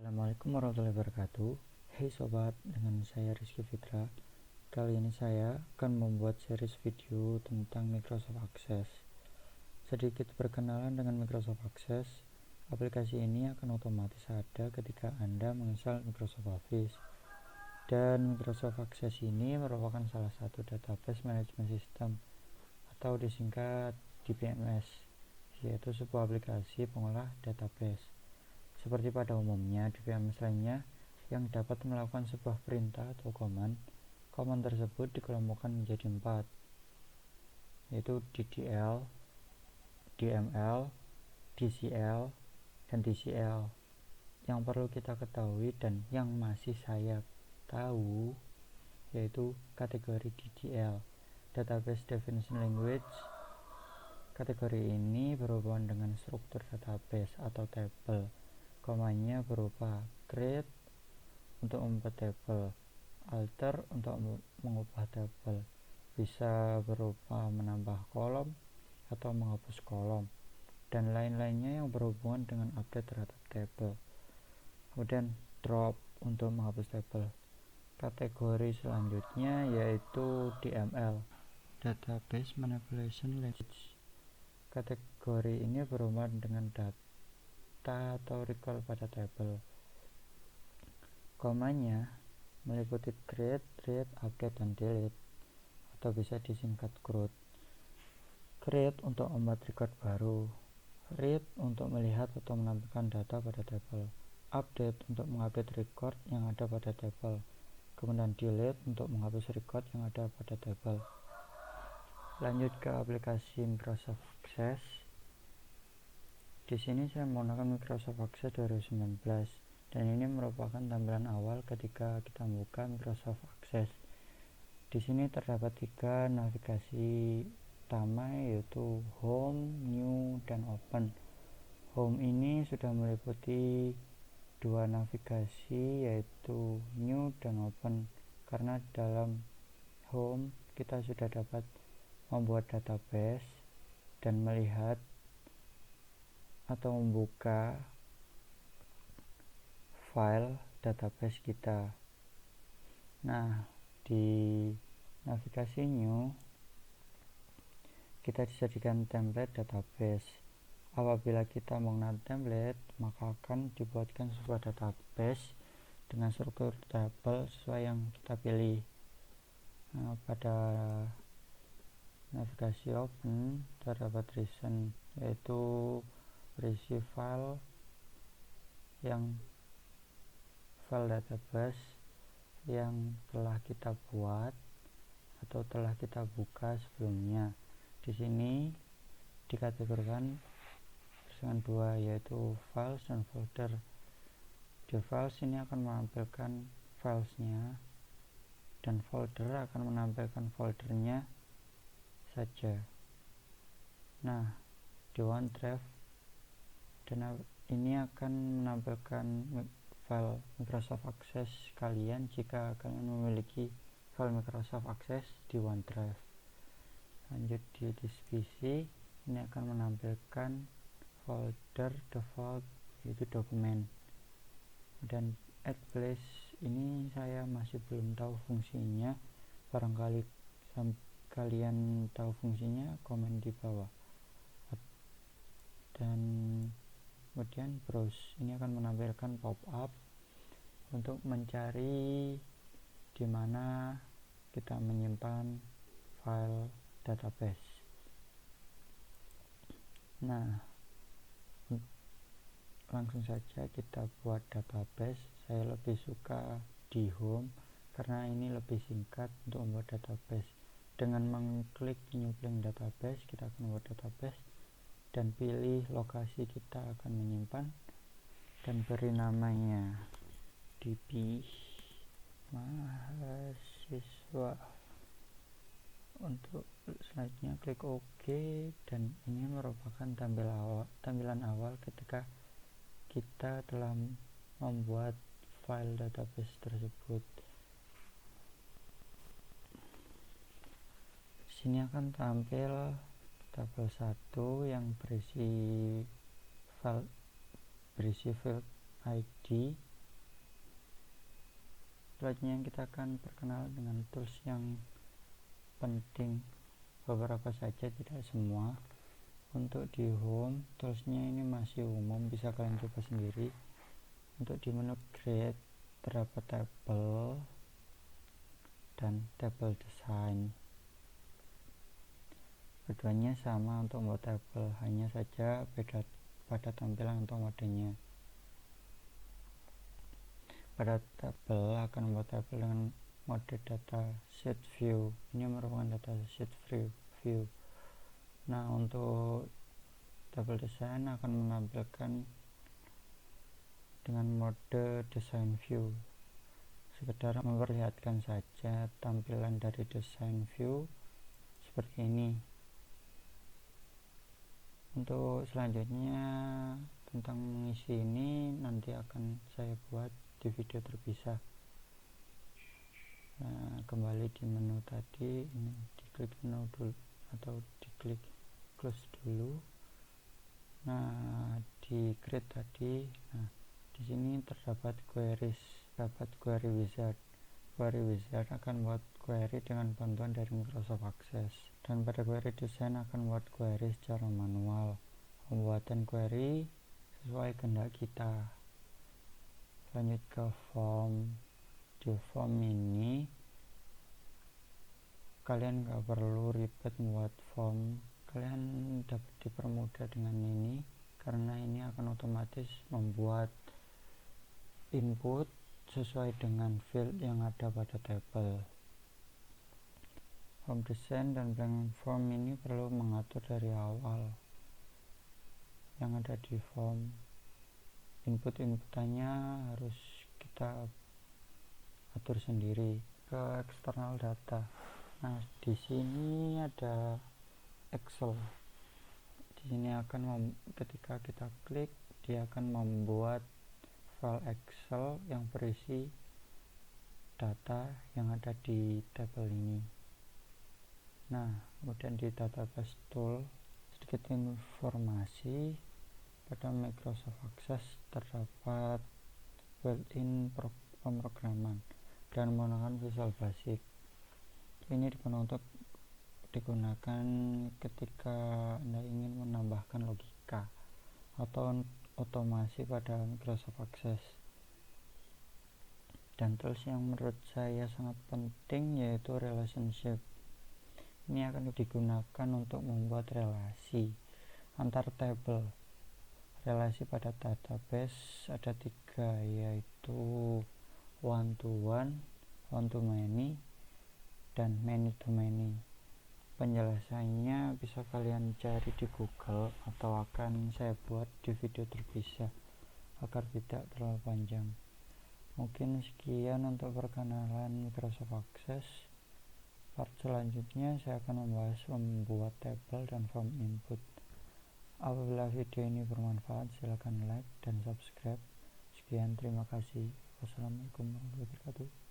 Assalamualaikum warahmatullahi wabarakatuh. Hey sobat, dengan saya Rizky Fitra. Kali ini saya akan membuat series video tentang Microsoft Access. Sedikit perkenalan dengan Microsoft Access. Aplikasi ini akan otomatis ada ketika Anda menginstal Microsoft Office. Dan Microsoft Access ini merupakan salah satu database management system atau disingkat DBMS, yaitu sebuah aplikasi pengolah database. Seperti pada umumnya DBMS lainnya yang dapat melakukan sebuah perintah atau command tersebut dikelompokkan menjadi 4, yaitu DDL, DML, DCL, dan TCL. Yang perlu kita ketahui dan yang masih saya tahu yaitu kategori DDL, Database Definition Language. Kategori ini berhubungan dengan struktur database atau table. Komanya berupa create untuk membuat table, alter untuk mengubah table, bisa berupa menambah kolom atau menghapus kolom, dan lain-lainnya yang berhubungan dengan update terhadap table. Kemudian drop untuk menghapus table. Kategori selanjutnya yaitu DML, Database Manipulation Language. Kategori ini berhubungan dengan data atau recall pada table. Komanya meliputi create, read, update, dan delete, atau bisa disingkat CRUD. Create untuk membuat record baru, read untuk melihat atau menampilkan data pada table, update untuk mengupdate record yang ada pada table, kemudian delete untuk menghapus record yang ada pada table. Lanjut ke aplikasi Microsoft Access. Di sini saya menggunakan Microsoft Access 2019 dan ini merupakan tampilan awal ketika kita membuka Microsoft Access. Di sini terdapat 3 navigasi utama, yaitu Home, New, dan Open. Home ini sudah meliputi 2 navigasi, yaitu New dan Open, karena dalam Home kita sudah dapat membuat database dan melihat atau membuka file database kita. Nah, di navigasi New kita disediakan template database. Apabila kita menggunakan template, maka akan dibuatkan sebuah database dengan struktur table sesuai yang kita pilih. Nah, pada navigasi Open terdapat recent, yaitu berisi file database yang telah kita buat atau telah kita buka sebelumnya. Di sini dikategorikan dengan 2, yaitu files dan folder. Di files ini akan menampilkan filesnya dan folder akan menampilkan foldernya saja. Nah, di OneDrive dan ini akan menampilkan file Microsoft Access kalian jika kalian memiliki file Microsoft Access di OneDrive. Lanjut di disk PC, ini akan menampilkan folder default, yaitu dokumen. Dan add place ini saya masih belum tahu fungsinya, barangkali kalian tahu fungsinya komen di bawah. Dan kemudian browse ini akan menampilkan pop-up untuk mencari di mana kita menyimpan file database. Nah, langsung saja kita buat database. Saya lebih suka di Home karena ini lebih singkat untuk membuat database. Dengan mengklik new blank database, kita akan membuat database dan pilih lokasi kita akan menyimpan dan beri namanya DB mahasiswa. Untuk selanjutnya klik OK, dan ini merupakan tampilan awal ketika kita telah membuat file database tersebut. Sini akan tampil tabel 1 yang berisi field ID Selanjutnya kita akan perkenalan dengan tools yang penting, beberapa saja, tidak semua. Untuk di home, toolsnya ini masih umum, bisa kalian coba sendiri. Untuk di menu create terdapat table dan table design. Keduanya sama untuk membuat tabel, hanya saja beda pada tampilan untuk modenya. Pada tabel akan membuat tabel dengan mode data sheet view. Ini merupakan data sheet view. Nah, untuk tabel design akan menampilkan dengan mode design view. Sekedar memperlihatkan saja tampilan dari design view seperti ini. Untuk selanjutnya tentang mengisi ini nanti akan saya buat di video terpisah. Nah, kembali di menu tadi, ini diklik menu dulu atau diklik close dulu. Nah, di create tadi, nah di sini terdapat queries, dapat query wizard. Query wizard akan buat query dengan bantuan dari Microsoft Access, dan pada query design akan buat query secara manual. Pembuatan query sesuai kehendak kita. Lanjut ke form. Di form ini kalian gak perlu ribet membuat form, kalian dapat dipermudah dengan ini karena ini akan otomatis membuat input sesuai dengan field yang ada pada tabel. Form design dan blank form ini perlu mengatur dari awal. Yang ada di form, inputannya harus kita atur sendiri. Ke eksternal data. Nah, di sini ada Excel. Di sini akan ketika kita klik, dia akan membuat file Excel yang berisi data yang ada di tabel ini. Nah, kemudian di database tool, sedikit informasi. Pada Microsoft Access terdapat built-in pemrograman dan menggunakan Visual Basic. Ini digunakan ketika Anda ingin menambahkan logika atau otomasi pada Microsoft Access. Dan tools yang menurut saya sangat penting yaitu relationship. Ini akan digunakan untuk membuat relasi antar tabel. Relasi pada database ada 3, yaitu one to one, one to many, dan many to many. Penjelasannya bisa kalian cari di Google atau akan saya buat di video terpisah agar tidak terlalu panjang. Mungkin sekian untuk perkenalan Microsoft Access. Part selanjutnya saya akan membahas membuat tabel dan form input. Apabila video ini bermanfaat, silakan like dan subscribe. Sekian, terima kasih. Wassalamualaikum warahmatullahi wabarakatuh.